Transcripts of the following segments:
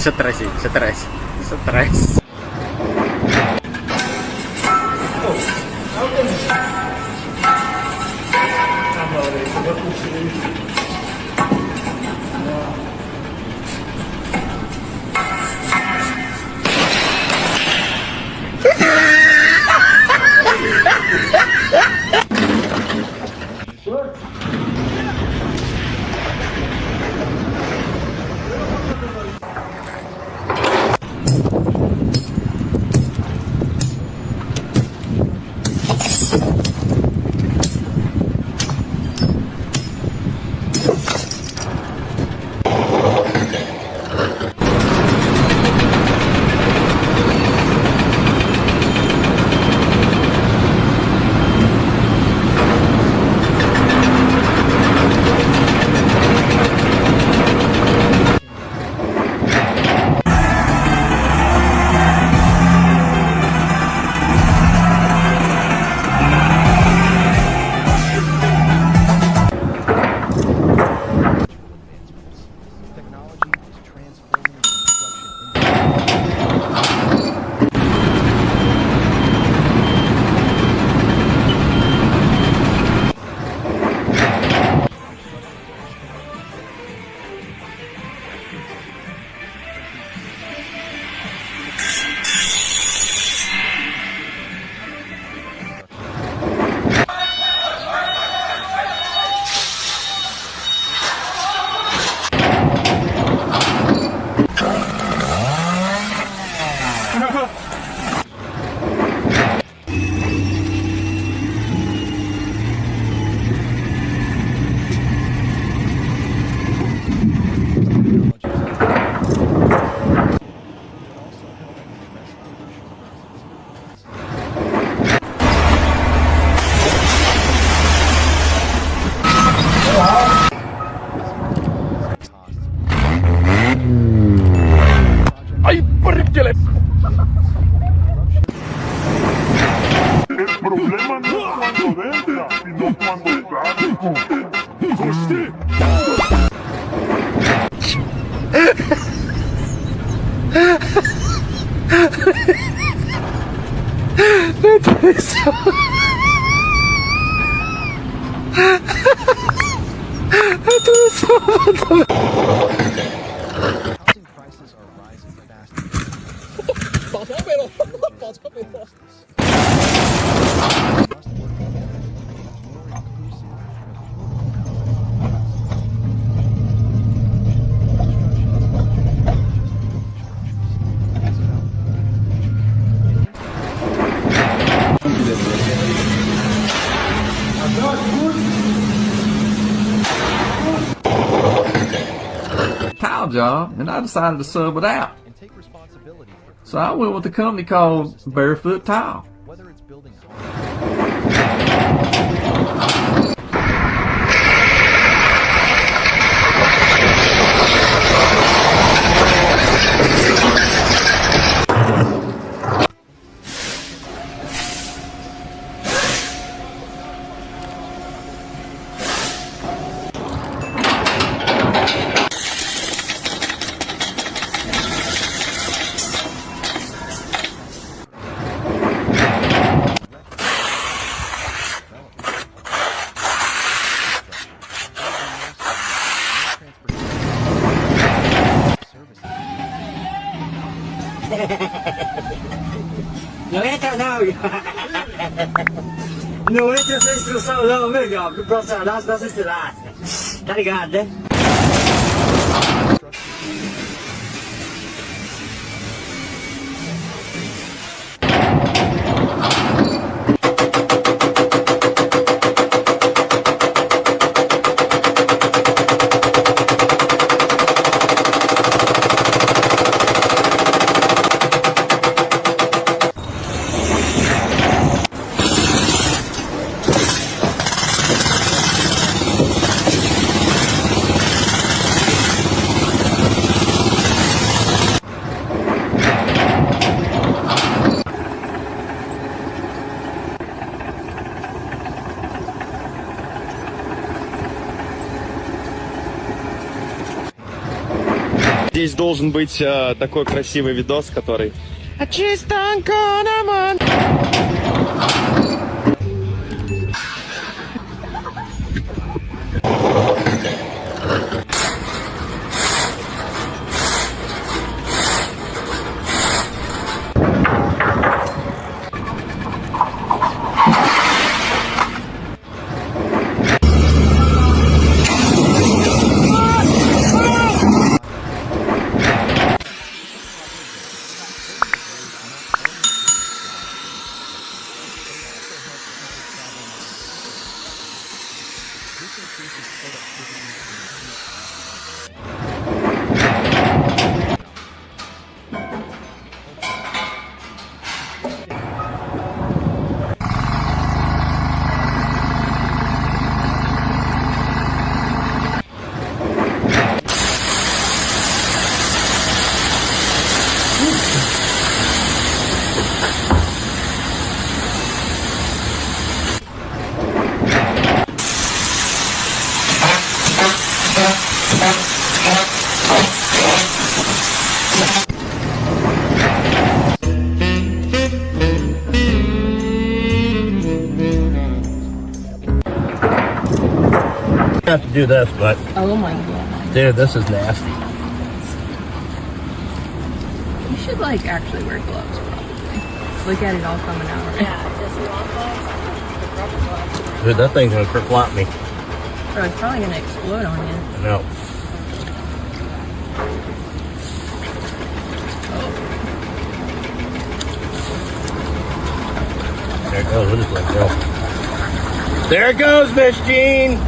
stres sih, stres. El problema no es cuando entra, sino cuando sale. Housing prices are rising fast. 保超没了，保超没了。Must work together to make a more inclusive and affordable housing. Construction is not just building structures. It's tile job, and I decided to sub it out. and take responsibility for So I went with a company called Barefoot Tile. whether it's building homes. Não entra não, não entra essa instrução não, meu jovem, pro profissional senão você se lasca, tá ligado, né? здесь должен быть такой красивый видос, который... Have to do this, but Oh my god. dude, this is nasty. You should like actually wear gloves probably. Look at it all coming out. Dude, that thing's gonna kerplop me. Bro, it's probably gonna explode on you. No. There it goes. We'll just let it go. There it goes, Miss Jean.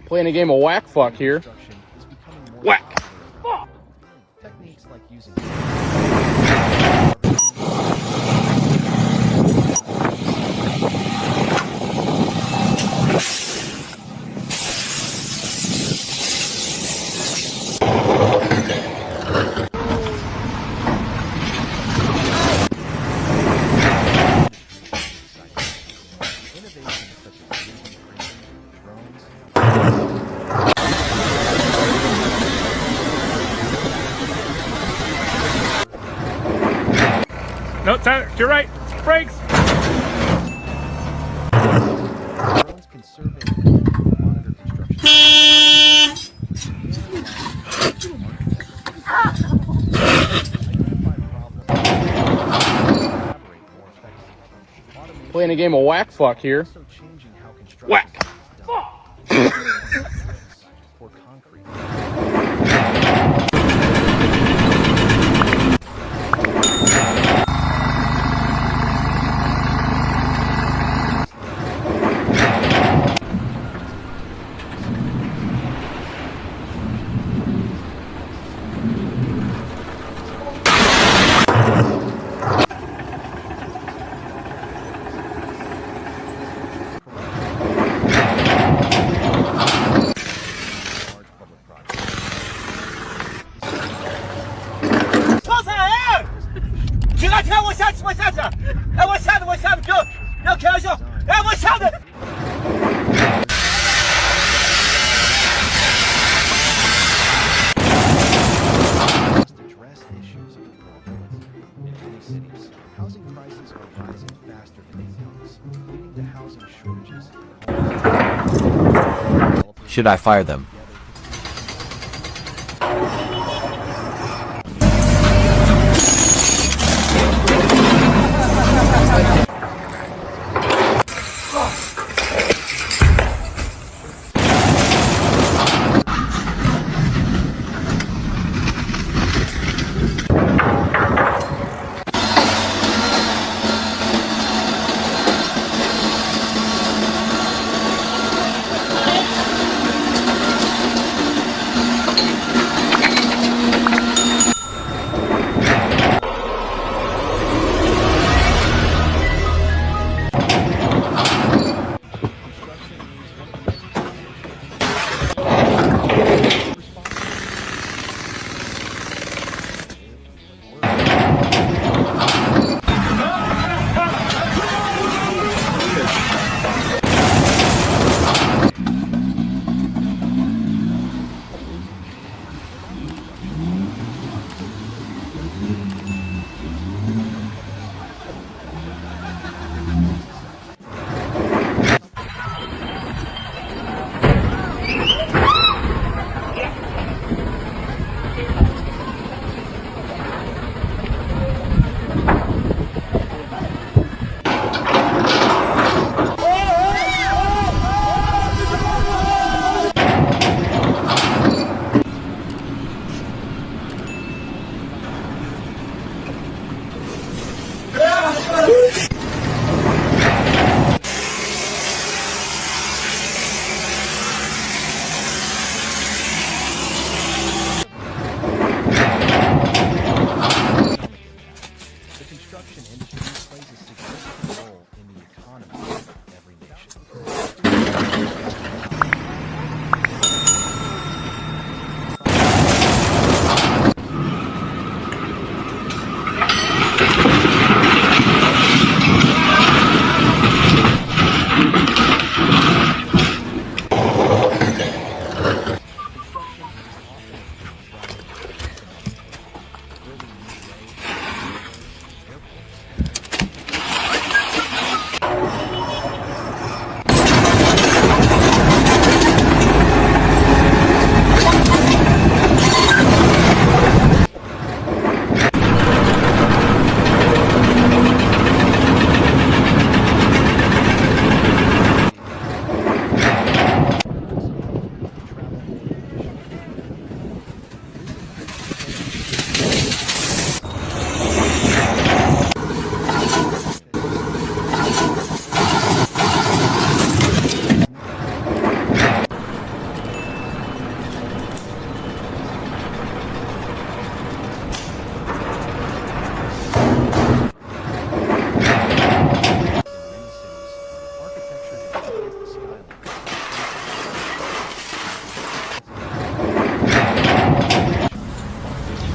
Playing a game of whack fuck here. Whack! Techniques like using innovations such as 3D printing, drones, No, Tyler, to your right. Brakes! drones can survey and monitor construction. Playing a game of whack fuck here. Also changing how construction Whack! is done. For concrete. Must address issues of affordability. In many cities, housing prices are rising faster than incomes, leading to housing shortages and homelessness. Should I fire them?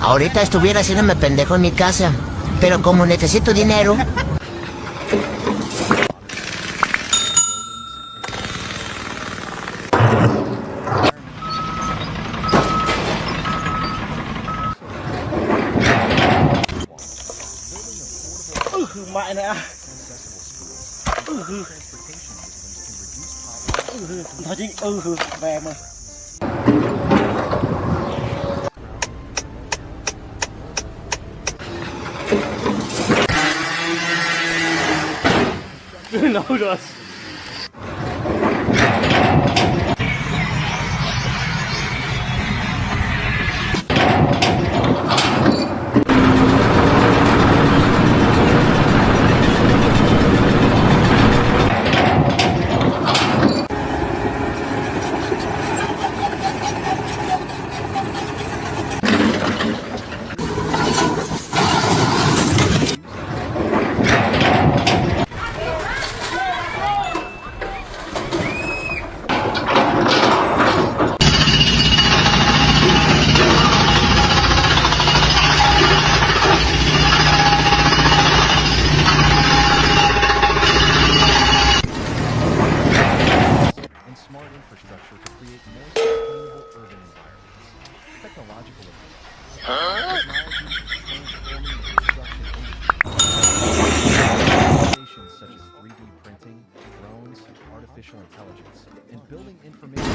Ahorita estuviera haciéndome pendejo en mi casa, pero como necesito dinero... Mẹ nè. Thôi chứ về mà. Nấu rồi. And smart infrastructure to create more sustainable urban environments. Technological advances. Technology transforming the construction industry. Innovations such as 3D printing, drones, artificial intelligence, and building information.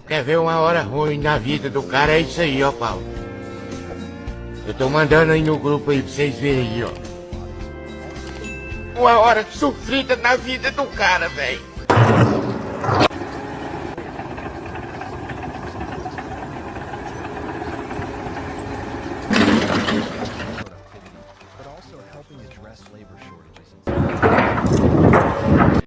Quer ver uma hora ruim na vida do cara? É isso aí, ó, Paulo. Eu tô mandando aí no grupo aí pra vocês verem aí, ó. Uma hora sofrida na vida do cara, velho.